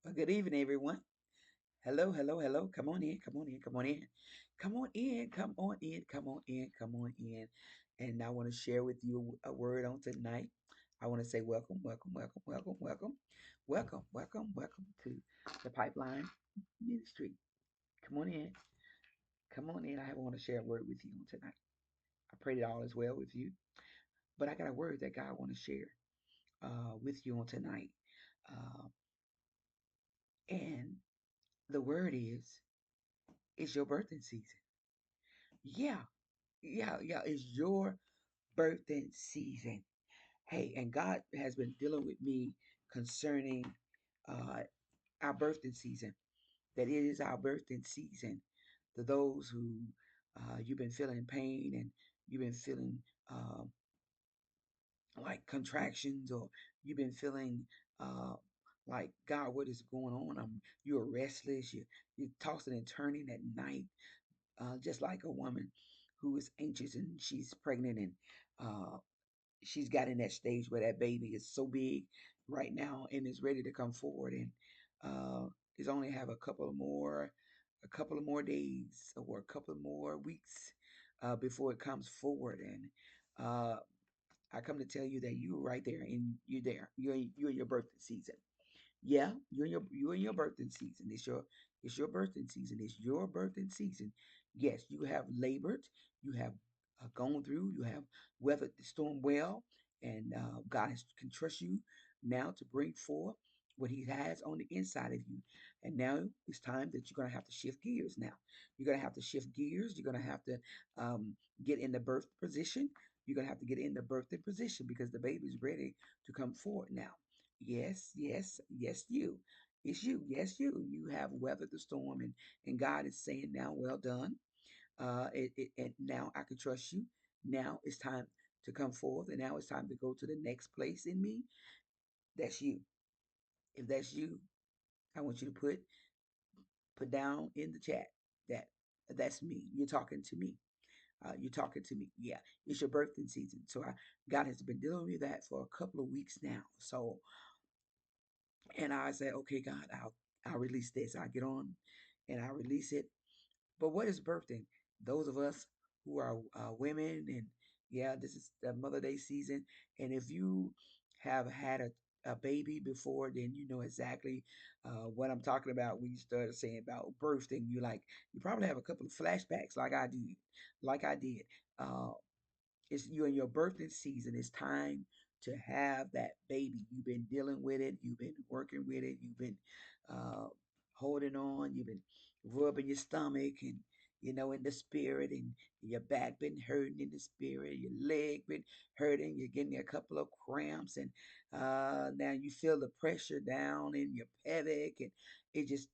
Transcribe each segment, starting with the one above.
Well, good evening, everyone. Hello, hello, hello. Come on in, come on in, come on in. Come on in, come on in, come on in, come on in. And I want to share with you a word on tonight. I want to say welcome, welcome, welcome, welcome, welcome, welcome, welcome, welcome to the Pipeline Ministry. Come on in, come on in. I want to share a word with you on tonight. I pray that all is well with you. But I got a word that God want to share with you on tonight. Uh, and the word is, it's your birthing season. Yeah, yeah, it's your birthing season. Hey, and God has been dealing with me concerning uh, our birthing season, that it is our birthing season. To those who you've been feeling pain and you've been feeling like contractions, or you've been feeling uh, like, God, what is going on? You're restless, you're tossing and turning at night, just like a woman who is anxious and she's pregnant, and uh, she's got in that stage where that baby is so big right now and is ready to come forward, and uh, is only have a couple of more days or a couple of more weeks before it comes forward. And I come to tell you that you're right there, and you're there. You're in your birthday season. Yeah, you're in your birthing season. It's your birthing season. It's your birthing season. Yes, you have labored. You have gone through. You have weathered the storm well, and can trust you now to bring forth what He has on the inside of you. And now it's time that you're gonna have to shift gears. Now you're gonna have to shift gears. You're gonna have to get in the birth position. You're gonna have to get in the birthing position because the baby's ready to come forward now. Yes, yes, yes, you. It's you. Yes, you. You have weathered the storm, and God is saying now, well done. And now I can trust you. Now it's time to come forth, and now it's time to go to the next place in me. That's you. If that's you, I want you to put down in the chat that that's me. You're talking to me. You're talking to me. Yeah, it's your birthing season. So God has been dealing with that for a couple of weeks now. So, and I said, okay, God, I'll release this. I get on and I release it. But what is birthing? Those of us who are women, and yeah, this is the Mother Day season. And if you have had a baby before, then you know exactly what I'm talking about when you started saying about birthing. You probably have a couple of flashbacks, like I did, like I did. Uh, it's you're in your birthing season. It's time to have that baby. You've been dealing with it. You've been working with it. You've been uh, holding on. You've been rubbing your stomach, and in the spirit, and your back been hurting in the spirit. Your leg been hurting. You're getting a couple of cramps, and now you feel the pressure down in your pelvic, and it just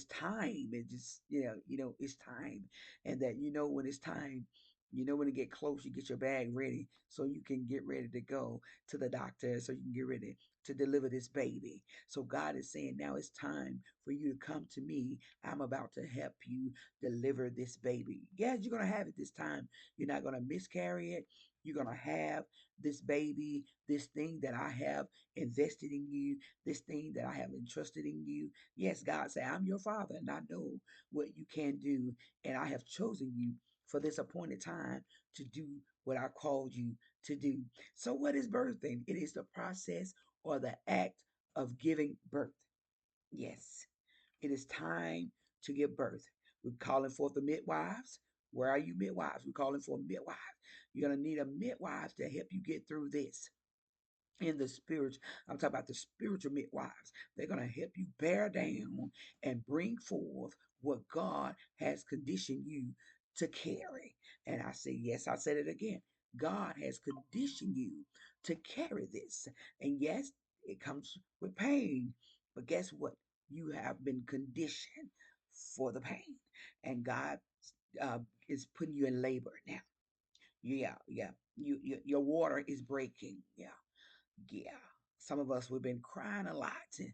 time. It just it's time, and that when it's time, when it get close, you get your bag ready so you can get ready to go to the doctor, so you can get ready to deliver this baby. So God is saying now it's time for you to come to me. I'm about to help you deliver this baby. Yes, you're going to have it this time. You're not going to miscarry it. You're going to have this baby, this thing that I have invested in you, this thing that I have entrusted in you. Yes, God said, I'm your father and I know what you can do, and I have chosen you for this appointed time to do what I called you to do. So, what is birthing? It is the process or the act of giving birth. Yes, it is time to give birth. We're calling forth the midwives. Where are you, midwives? We're calling for a midwife. You're going to need a midwife to help you get through this. In the spiritual, I'm talking about the spiritual midwives. They're going to help you bear down and bring forth what God has conditioned you to carry. And I say, yes, I said it again. God has conditioned you to carry this. And yes, it comes with pain. But guess what? You have been conditioned for the pain. And God uh, is putting you in labor now. Yeah, yeah. Your water is breaking. Yeah, yeah. Some of us, we've been crying a lot, and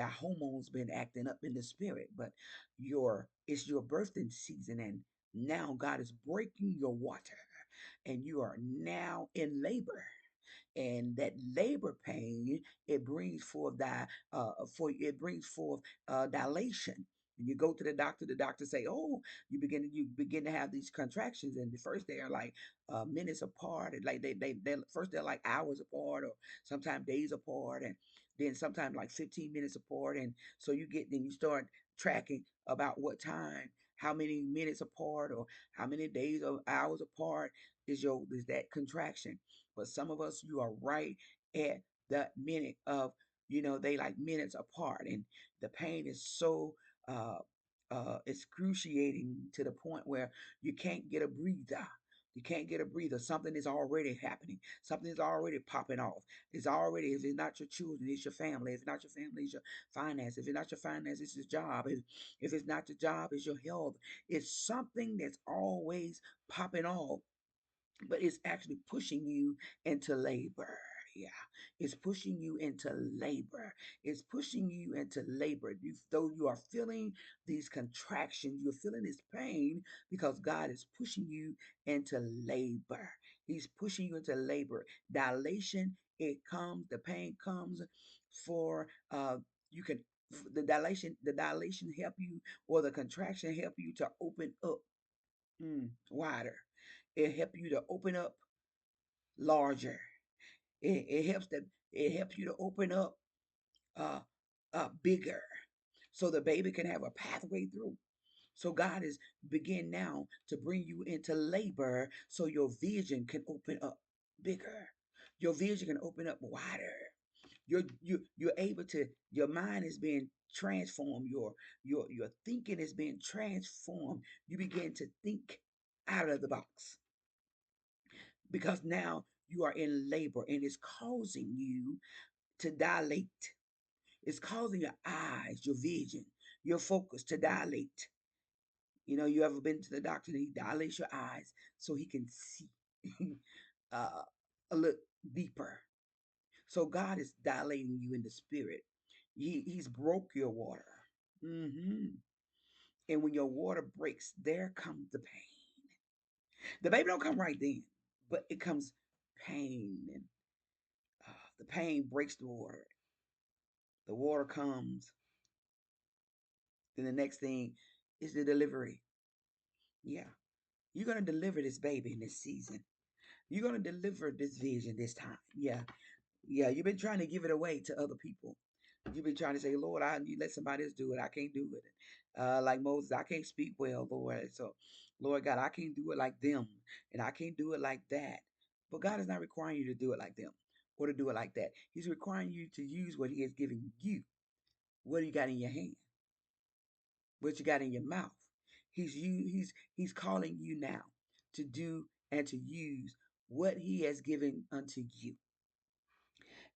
our hormones been acting up in the spirit. But it's your birthing season, and now God is breaking your water, and you are now in labor. And that labor pain, it brings forth it brings forth dilation. When you go to the doctor say, "Oh, you begin to have these contractions," and the first they are like minutes apart, and like they first they're like hours apart, or sometimes days apart, and then sometimes like 15 minutes apart, and so then you start tracking about what time, how many minutes apart, or how many days or hours apart is that contraction. But some of us, you are right at that minute of, they like minutes apart, and the pain is so uh excruciating to the point where you can't get a breather. You can't get a breather. Something is already happening. Something is already popping off. It's already, if it's not your children, it's your family. If it's not your family, it's your finance. If it's not your finance, it's your job. If it's not your job, it's your health. It's something that's always popping off, but it's actually pushing you into labor. Yeah, it's pushing you into labor. It's pushing you into labor. Though you are feeling these contractions, you're feeling this pain because God is pushing you into labor. He's pushing you into labor. Dilation, the pain comes for you can the dilation help you, or the contraction help you to open up wider. It helps you to open up larger. It helps you to open up uh, bigger, so the baby can have a pathway through. So God is begin now to bring you into labor, so your vision can open up bigger. Your vision can open up wider. You're able to. Your mind is being transformed. Your thinking is being transformed. You begin to think out of the box, because now you are in labor, and it's causing you to dilate. It's causing your eyes, your vision, your focus to dilate. You ever been to the doctor and he dilates your eyes so he can see uh, a little deeper? So God is dilating you in the spirit. He's broke your water. hmm And when your water breaks, there comes the pain. The baby don't come right then, but it comes pain, and the pain breaks the water. The water comes. Then the next thing is the delivery. Yeah, you're gonna deliver this baby in this season. You're gonna deliver this vision this time. Yeah, yeah. You've been trying to give it away to other people. You've been trying to say, Lord, you let somebody else do it. I can't do it. Like Moses, I can't speak well, Lord. So, Lord God, I can't do it like them, and I can't do it like that. But God is not requiring you to do it like them or to do it like that. He's requiring you to use what He has given you. What do you got in your hand? What you got in your mouth? He's calling you now to do and to use what He has given unto you.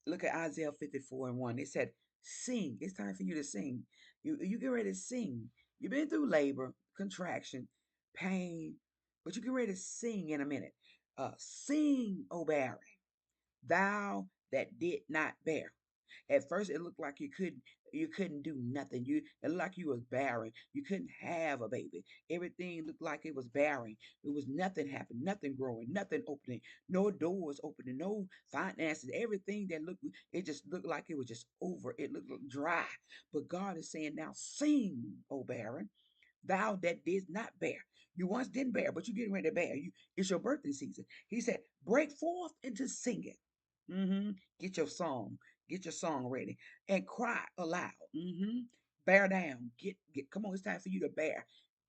Look at Isaiah 54 and 1. It said, sing. It's time for you to sing. You get ready to sing. You've been through labor, contraction, pain, but you get ready to sing in a minute. Sing, O barren, thou that did not bear. At first, it looked like you couldn't do nothing. It looked like you was barren. You couldn't have a baby. Everything looked like it was barren. It was nothing happening, nothing growing, nothing opening, no doors opening, no finances. Everything that looked, it just looked like it was just over. It looked dry. But God is saying now, sing, O barren, thou that did not bear. You once didn't bear, but you're getting ready to bear. It's your birthing season. He said, break forth into singing. hmm Get your song. Get your song ready and cry aloud. Bear down. Get. Come on, it's time for you to bear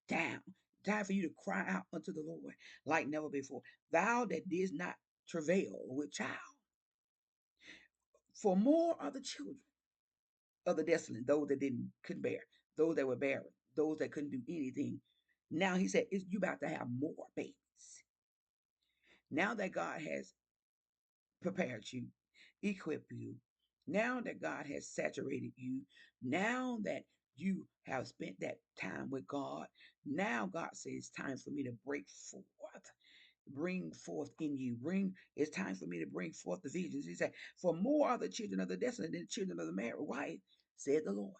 down. Time for you to cry out unto the Lord like never before. Thou that didst not travail with child, for more are the children of the desolate, those that couldn't bear, those that were barren, those that couldn't do anything. Now he said, you about to have more babies. Now that God has prepared you, equipped you, now that God has saturated you, now that you have spent that time with God, now God says it's time for me to bring forth in you. It's time for me to bring forth the visions. He said, for more are the children of the desolate than the children of the married wife, said the Lord.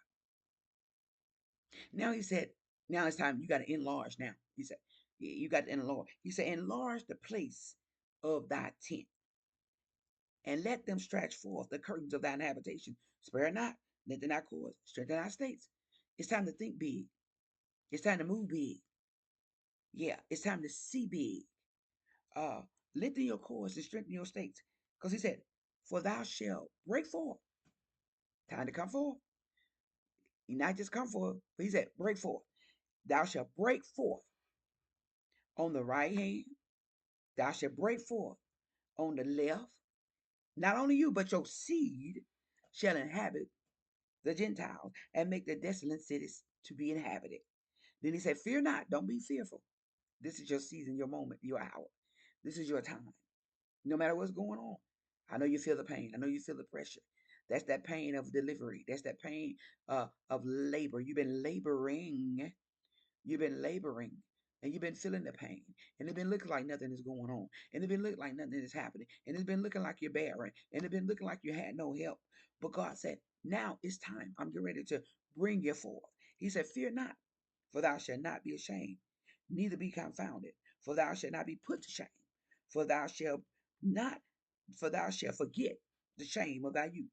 Now he said, now it's time, you got to enlarge now. He said, you got to enlarge. He said, enlarge the place of thy tent and let them stretch forth the curtains of thine habitation. Spare not, lengthen our cords, strengthen our states. It's time to think big. It's time to move big. Yeah, it's time to see big. Uh, Lengthen your cords and strengthen your states. Because he said, for thou shalt break forth. Time to come forth. He not just come forth, but he said, break forth. Thou shalt break forth on the right hand. Thou shalt break forth on the left. Not only you, but your seed shall inhabit the Gentiles and make the desolate cities to be inhabited. Then he said, fear not, don't be fearful. This is your season, your moment, your hour. This is your time. No matter what's going on. I know you feel the pain. I know you feel the pressure. That's that pain of delivery. That's that pain of labor. You've been laboring. You've been laboring. And you've been feeling the pain. And it's been looking like nothing is going on. And it's been looking like nothing is happening. And it's been looking like you're barren. And it's been looking like you had no help. But God said, now it's time. I'm getting ready to bring you forth. He said, fear not, for thou shalt not be ashamed, neither be confounded, for thou shalt not be put to shame, for thou shalt not, for thou shalt forget the shame of thy youth.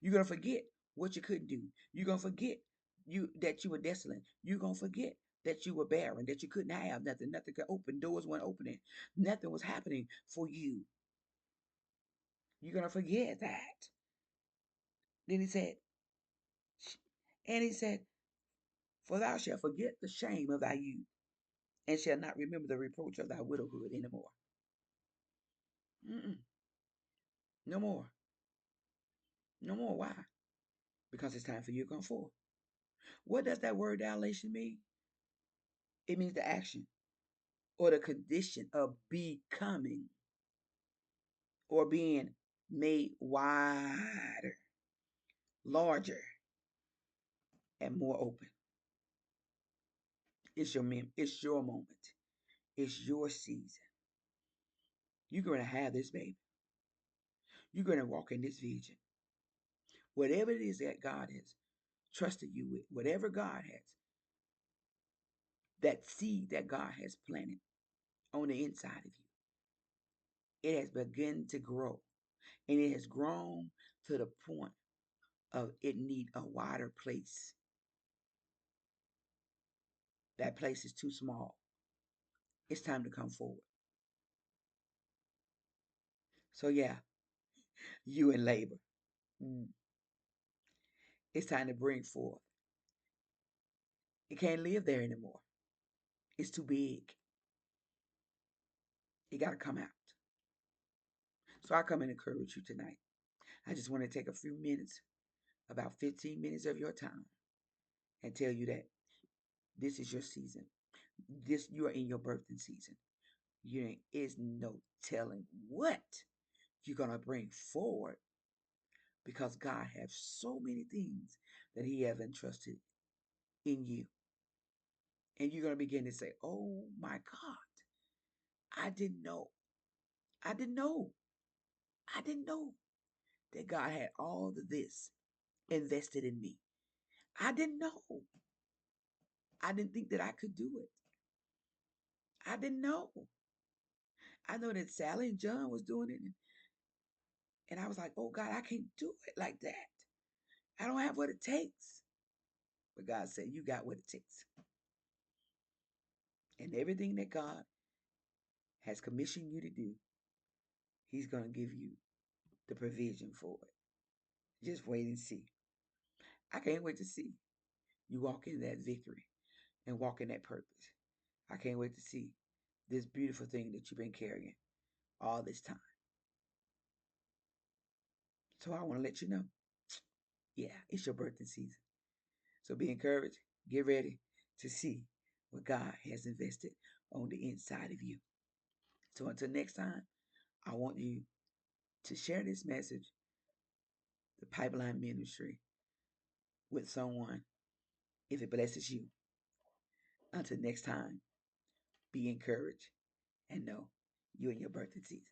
You're gonna forget what you couldn't do. You're gonna forget you were desolate. You're gonna forget that you were barren, that you couldn't have nothing, nothing could open, doors weren't opening, nothing was happening for you. You're gonna forget that. Then he said, and he said, for thou shalt forget the shame of thy youth, and shall not remember the reproach of thy widowhood anymore. Mm-mm. No more. No more. Why? Because it's time for you to come forth. What does that word dilation mean? It means the action or the condition of becoming or being made wider, larger, and more open. It's your moment. It's your season. You're gonna have this baby. You're gonna walk in this vision. Whatever it is that God has trusted you with, whatever God has, that seed that God has planted on the inside of you, it has begun to grow. And it has grown to the point of it need a wider place. That place is too small. It's time to come forward. So yeah, you in labor. Mm. It's time to bring forth. It can't live there anymore. It's too big. It got to come out. So I come and encourage you tonight. I just want to take a few minutes, about 15 minutes of your time, and tell you that this is your season. You are in your birthing season. There is no telling what you're gonna bring forward because God has so many things that He has entrusted in you. And you're gonna begin to say, oh my God, I didn't know. I didn't know. I didn't know that God had all of this invested in me. I didn't know. I didn't think that I could do it. I didn't know. I know that Sally and John was doing it, and I was like, oh God, I can't do it like that. I don't have what it takes. But God said, you got what it takes. And everything that God has commissioned you to do, He's going to give you the provision for it. Just wait and see. I can't wait to see you walk in that victory and walk in that purpose. I can't wait to see this beautiful thing that you've been carrying all this time. So I want to let you know, yeah, it's your birthday season. So be encouraged. Get ready to see what God has invested on the inside of you. So until next time, I want you to share this message, the Pipeline Ministry, with someone if it blesses you. Until next time, be encouraged and know you're in your birthday season.